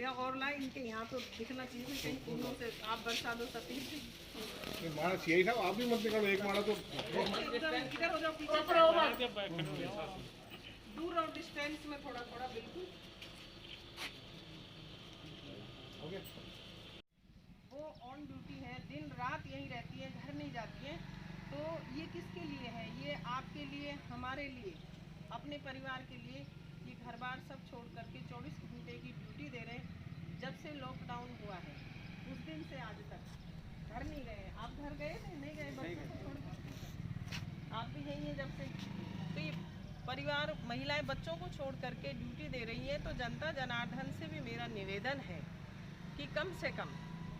या और ला इनके यहाँ तो दिखना चाहिए कि कहीं फूलों से आप बरसा दो सतीश जी। माड़ा यही था, आप भी मत निकालो, एक माड़ा तो इधर हो जाओ, पीछे दूर और डिस्टेंस में थोड़ा थोड़ा बिल्कुल। वो ऑन ड्यूटी है, दिन रात यहीं रहती है, घर नहीं जाती है। तो ये किसके लिए है? ये आपके लिए, हमारे लिए, अपने परिवार के लिए। ये घर बार सब छोड़ करके 24 घंटे की ड्यूटी दे रहे हैं। जब से लॉकडाउन हुआ है उस दिन से आज तक घर नहीं गए। आप घर गए थे? नहीं गए, बच्चों को छोड़ कर। आप भी यहीं हैं जब से। तो ये परिवार, महिलाएं बच्चों को छोड़ करके ड्यूटी दे रही है। तो जनता जनार्दन से भी मेरा निवेदन है कि कम से कम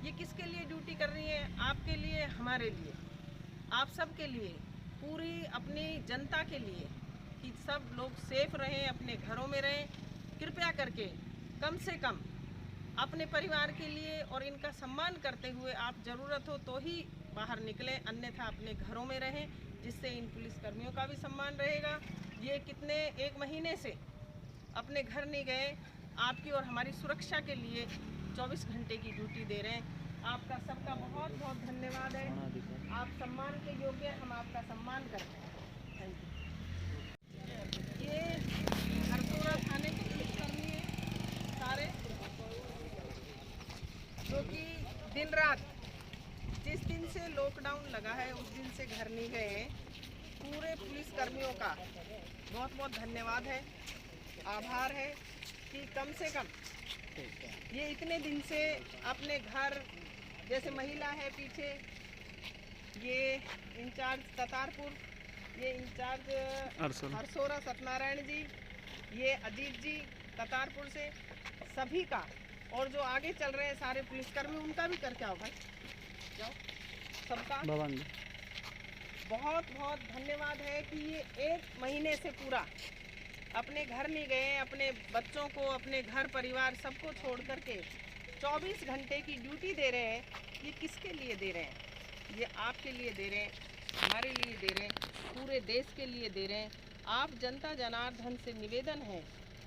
ये किसके लिए ड्यूटी कर रही है? आपके लिए, हमारे लिए, आप सब के लिए, पूरी अपनी जनता के लिए, कि सब लोग सेफ रहें, अपने घरों में रहें। कृपया करके कम से कम अपने परिवार के लिए और इनका सम्मान करते हुए आप ज़रूरत हो तो ही बाहर निकलें, अन्यथा अपने घरों में रहें, जिससे इन पुलिसकर्मियों का भी सम्मान रहेगा। ये कितने 1 महीने से अपने घर नहीं गए, आपकी और हमारी सुरक्षा के लिए 24 घंटे की ड्यूटी दे रहे हैं। आपका सबका बहुत बहुत धन्यवाद है। आप सम्मान के योग्य हैं, हम आपका सम्मान करते हैं। Thank you. ये हरसोरा थाने के पुलिसकर्मी हैं सारे, जो कि दिन रात, जिस दिन से लॉकडाउन लगा है उस दिन से घर नहीं गए हैं। पूरे पुलिसकर्मियों का बहुत बहुत धन्यवाद है, आभार है कि कम से कम ये इतने दिन से अपने घर, जैसे महिला है पीछे, ये इंचार्ज ततारपुर, ये इंचार्ज हरसोरा सत्यनारायण जी, ये अजीत जी ततारपुर से, सभी का, और जो आगे चल रहे हैं सारे पुलिसकर्मी, उनका भी करके आओ भाई, जाओ, सबका बहुत बहुत धन्यवाद है कि ये 1 महीने से पूरा अपने घर नहीं गए, अपने बच्चों को, अपने घर परिवार सबको छोड़ करके 24 घंटे की ड्यूटी दे रहे हैं। ये किसके लिए दे रहे हैं? ये आपके लिए दे रहे हैं, हमारे लिए दे रहे हैं, पूरे देश के लिए दे रहे हैं। आप जनता जनार्दन से निवेदन है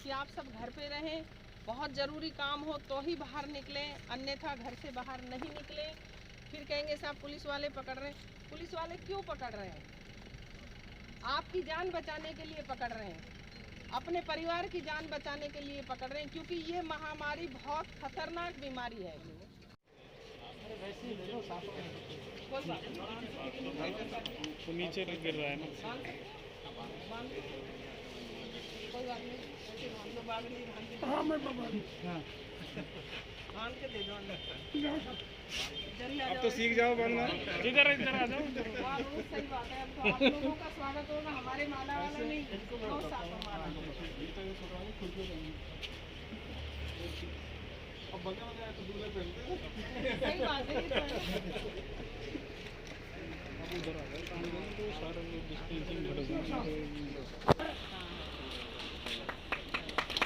कि आप सब घर पे रहें, बहुत ज़रूरी काम हो तो ही बाहर निकलें, अन्यथा घर से बाहर नहीं निकलें। फिर कहेंगे साहब पुलिस वाले पकड़ रहे हैं। पुलिस वाले क्यों पकड़ रहे हैं? आपकी जान बचाने के लिए पकड़ रहे हैं, अपने परिवार की जान बचाने के लिए पकड़ रहे हैं, क्योंकि ये महामारी बहुत खतरनाक बीमारी है। कोई बात तो नीचे गिर रहा है ना, कोई बात नहीं, ऐसे बांध दो, बागड़ी बांध के, हाँ मैं बाबा बांध के दे दो अंदर। जल्दी आ अब जाओ। तो सीख जाओ बनना। इधर इधर आ जाओ। वाह, बहुत सही बात है। अब तो आप लोगों का स्वागत होगा, हमारे माला वाला नहीं, बहुत साफा माला। अब बंदे बंदे तो दूल्हे पहनते हैं। सही बात है, ये तो है। अब उधर आ गए तो सारे लोग डिस्टेंसिंग कर रहे हैं।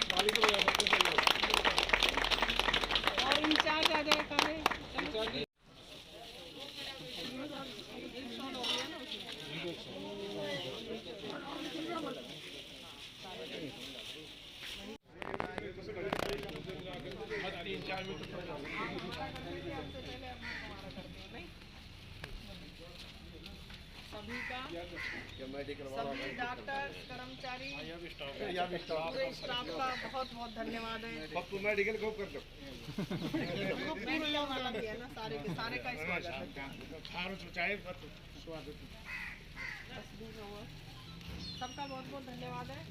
गाड़ी को लगा सकते हैं। और इंचार्ज आ जाए कहाँ है? सभी का, सभी डॉक्टर, कर्मचारी, पूरे स्टाफ का बहुत बहुत धन्यवाद है। अब तुम मेडिकल को कर दो। मेडिकल वाला भी है ना, सारे के सारे का स्वागत है। सबका बहुत बहुत धन्यवाद है,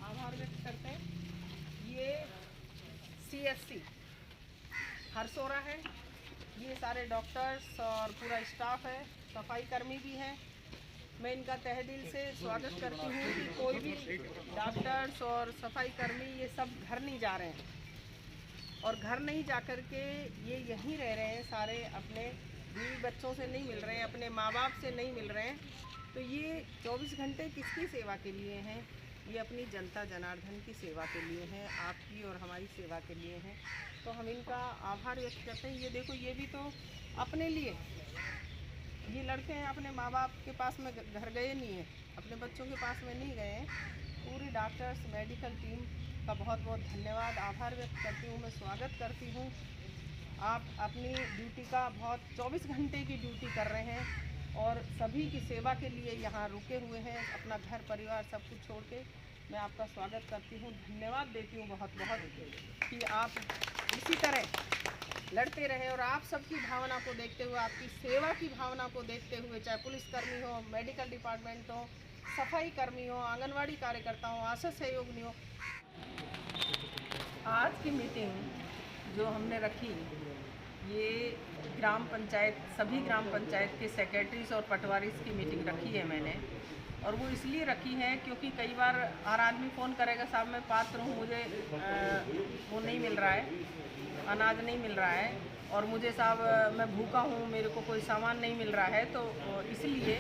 आभार व्यक्त करते हैं। ये CSC हरसोरा है, ये सारे डॉक्टर्स और पूरा स्टाफ है, सफाई कर्मी भी हैं। मैं इनका तहे दिल से स्वागत करती हूँ कि कोई भी डॉक्टर्स और सफाई कर्मी ये सब घर नहीं जा रहे हैं, और घर नहीं जा कर के ये यहीं रह रहे हैं सारे, अपने बीवी बच्चों से नहीं मिल रहे हैं, अपने माँ बाप से नहीं मिल रहे हैं। तो ये 24 घंटे किसकी सेवा के लिए हैं? ये अपनी जनता जनार्दन की सेवा के लिए हैं, आपकी और हमारी सेवा के लिए हैं। तो हम इनका आभार व्यक्त करते हैं। ये देखो, ये भी तो अपने लिए, ये लड़के हैं अपने माँ बाप के पास में घर गए नहीं हैं, अपने बच्चों के पास में नहीं गए हैं। पूरी डॉक्टर्स, मेडिकल टीम का बहुत बहुत धन्यवाद, आभार व्यक्त करती हूँ, मैं स्वागत करती हूँ। आप अपनी ड्यूटी का बहुत 24 घंटे की ड्यूटी कर रहे हैं और सभी की सेवा के लिए यहाँ रुके हुए हैं, अपना घर परिवार सब कुछ छोड़ के। मैं आपका स्वागत करती हूँ, धन्यवाद देती हूँ बहुत बहुत कि आप इसी तरह लड़ते रहे और आप सबकी भावना को देखते हुए, आपकी सेवा की भावना को देखते हुए, चाहे पुलिसकर्मी हो, मेडिकल डिपार्टमेंट हो, सफाई कर्मी हो, आंगनवाड़ी कार्यकर्ता हो, आशा सहयोगिनी हो। आज की मीटिंग जो हमने रखी, ये ग्राम पंचायत, सभी ग्राम पंचायत के सेक्रेटरीज और पटवारीज की मीटिंग रखी है मैंने। और वो इसलिए रखी है क्योंकि कई बार हर आदमी फ़ोन करेगा, साहब मैं पात्र हूँ, मुझे वो नहीं मिल रहा है, अनाज नहीं मिल रहा है, और मुझे साहब मैं भूखा हूँ, मेरे को कोई सामान नहीं मिल रहा है। तो इसलिए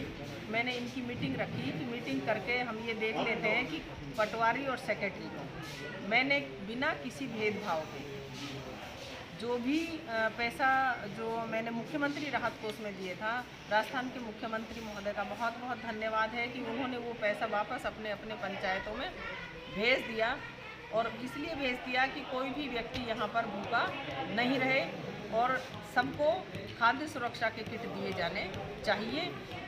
मैंने इनकी मीटिंग रखी कि मीटिंग करके हम ये देख लेते हैं कि पटवारी और सेक्रेटरी को मैंने बिना किसी भेदभाव के जो भी पैसा जो मैंने मुख्यमंत्री राहत कोष में दिए था, राजस्थान के मुख्यमंत्री महोदय का बहुत बहुत धन्यवाद है कि उन्होंने वो पैसा वापस अपने अपने पंचायतों में भेज दिया। और इसलिए भेज दिया कि कोई भी व्यक्ति यहाँ पर भूखा नहीं रहे और सबको खाद्य सुरक्षा के किट दिए जाने चाहिए।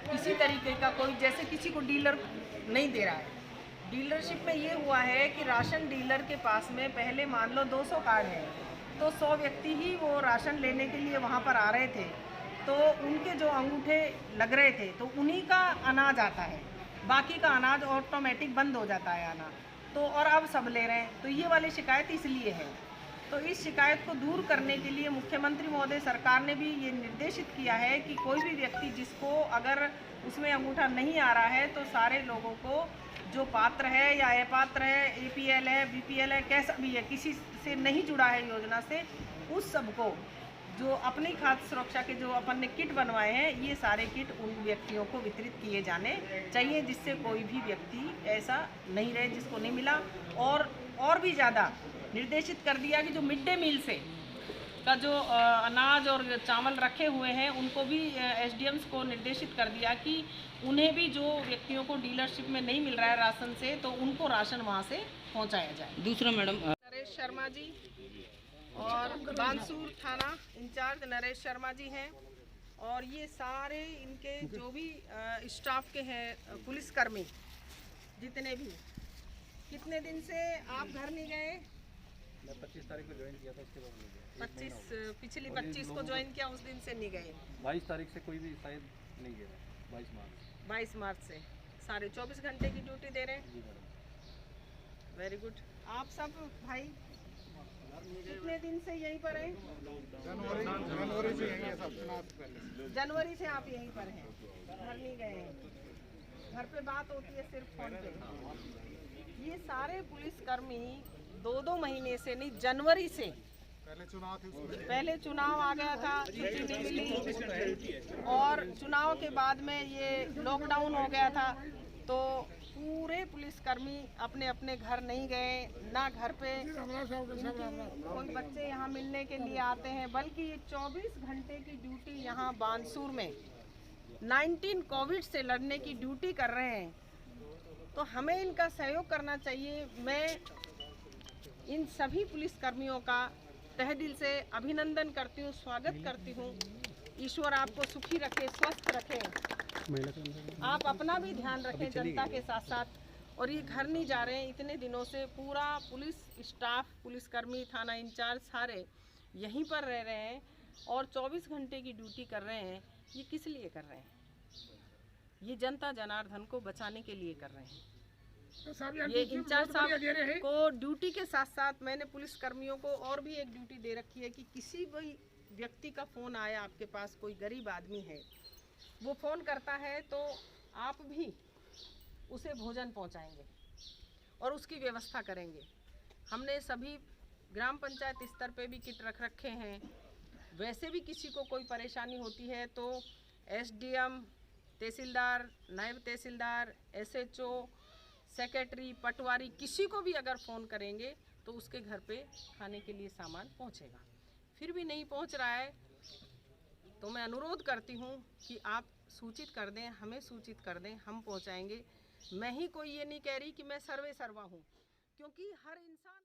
किसी तरीके का कोई, जैसे किसी को डीलर नहीं दे रहा है, डीलरशिप में ये हुआ है कि राशन डीलर के पास में पहले मान लो 200 कार्ड है तो 100 व्यक्ति ही वो राशन लेने के लिए वहाँ पर आ रहे थे, तो उनके जो अंगूठे लग रहे थे तो उन्हीं का अनाज आता है, बाकी का अनाज ऑटोमेटिक बंद हो जाता है आना। तो और अब सब ले रहे हैं, तो ये वाली शिकायत इसलिए है। तो इस शिकायत को दूर करने के लिए मुख्यमंत्री महोदय सरकार ने भी ये निर्देशित किया है कि कोई भी व्यक्ति जिसको अगर उसमें अंगूठा नहीं आ रहा है तो सारे लोगों को, जो पात्र है या अपात्र है, APL है, BPL है, कैसा भी है, किसी से नहीं जुड़ा है योजना से, उस सबको जो अपनी खाद्य सुरक्षा के जो अपन ने किट बनवाए हैं, ये सारे किट उन व्यक्तियों को वितरित किए जाने चाहिए, जिससे कोई भी व्यक्ति ऐसा नहीं रहे जिसको नहीं मिला। और भी ज़्यादा निर्देशित कर दिया कि जो मिड डे मील से का जो अनाज और चावल रखे हुए हैं, उनको भी SDMs को निर्देशित कर दिया कि उन्हें भी, जो व्यक्तियों को डीलरशिप में नहीं मिल रहा है राशन से, तो उनको राशन वहाँ से पहुँचाया जाए। दूसरा मैडम, नरेश शर्मा जी और बानसूर थाना इंचार्ज नरेश शर्मा जी हैं, और ये सारे इनके जो भी स्टाफ के हैं पुलिसकर्मी जितने भी। कितने दिन से आप घर नहीं गए? मैं 25 तारीख को ज्वाइन किया था, उसके बाद नहीं गया। पिछली 25 को ज्वाइन किया, उस दिन से नहीं गए। 22 तारीख से कोई भी शायद नहीं गया, 22 मार्च से सारे 24 घंटे की ड्यूटी दे रहे हैं। जी मैडम। Very good. आप सब भाई कितने दिन से यहीं पर हैं? जनवरी से यही है सब। जनवरी से आप यहीं पर हैं, घर नहीं गए हैं। घर पे बात होती है सिर्फ फोन पे। ये सारे पुलिसकर्मी 2-2 महीने से नहीं, जनवरी से, पहले चुनाव आ गया था, छुट्टी नहीं मिली, और चुनाव के बाद में ये लॉकडाउन हो गया था, तो पूरे पुलिसकर्मी अपने अपने घर नहीं गए, ना घर पे कोई बच्चे यहाँ मिलने के लिए आते हैं, बल्कि ये 24 घंटे की ड्यूटी यहाँ बानसूर में 19 कोविड से लड़ने की ड्यूटी कर रहे हैं। तो हमें इनका सहयोग करना चाहिए। मैं इन सभी पुलिसकर्मियों का तहे दिल से अभिनंदन करती हूँ, स्वागत करती हूँ। ईश्वर आपको सुखी रखे, स्वस्थ रखे, आप अपना भी ध्यान रखें जनता के साथ साथ। और ये घर नहीं जा रहे हैं इतने दिनों से, पूरा पुलिस स्टाफ, पुलिसकर्मी, थाना इंचार्ज सारे यहीं पर रह रहे हैं और 24 घंटे की ड्यूटी कर रहे हैं। ये किस लिए कर रहे हैं? ये जनता जनार्दन को बचाने के लिए कर रहे हैं। ये इंचार्ज साहब को ड्यूटी के साथ साथ मैंने पुलिस कर्मियों को और भी एक ड्यूटी दे रखी है कि किसी भी व्यक्ति का फ़ोन आया आपके पास, कोई गरीब आदमी है, वो फ़ोन करता है, तो आप भी उसे भोजन पहुंचाएंगे और उसकी व्यवस्था करेंगे। हमने सभी ग्राम पंचायत स्तर पे भी किट रख रखे हैं। वैसे भी किसी को कोई परेशानी होती है तो SDM, तहसीलदार, नायब तहसीलदार, SHO, सेक्रेटरी, पटवारी, किसी को भी अगर फ़ोन करेंगे तो उसके घर पे खाने के लिए सामान पहुंचेगा। फिर भी नहीं पहुंच रहा है तो मैं अनुरोध करती हूं कि आप सूचित कर दें, हमें सूचित कर दें, हम पहुंचाएंगे। मैं ही कोई ये नहीं कह रही कि मैं सर्वे सर्वा हूं। क्योंकि हर इंसान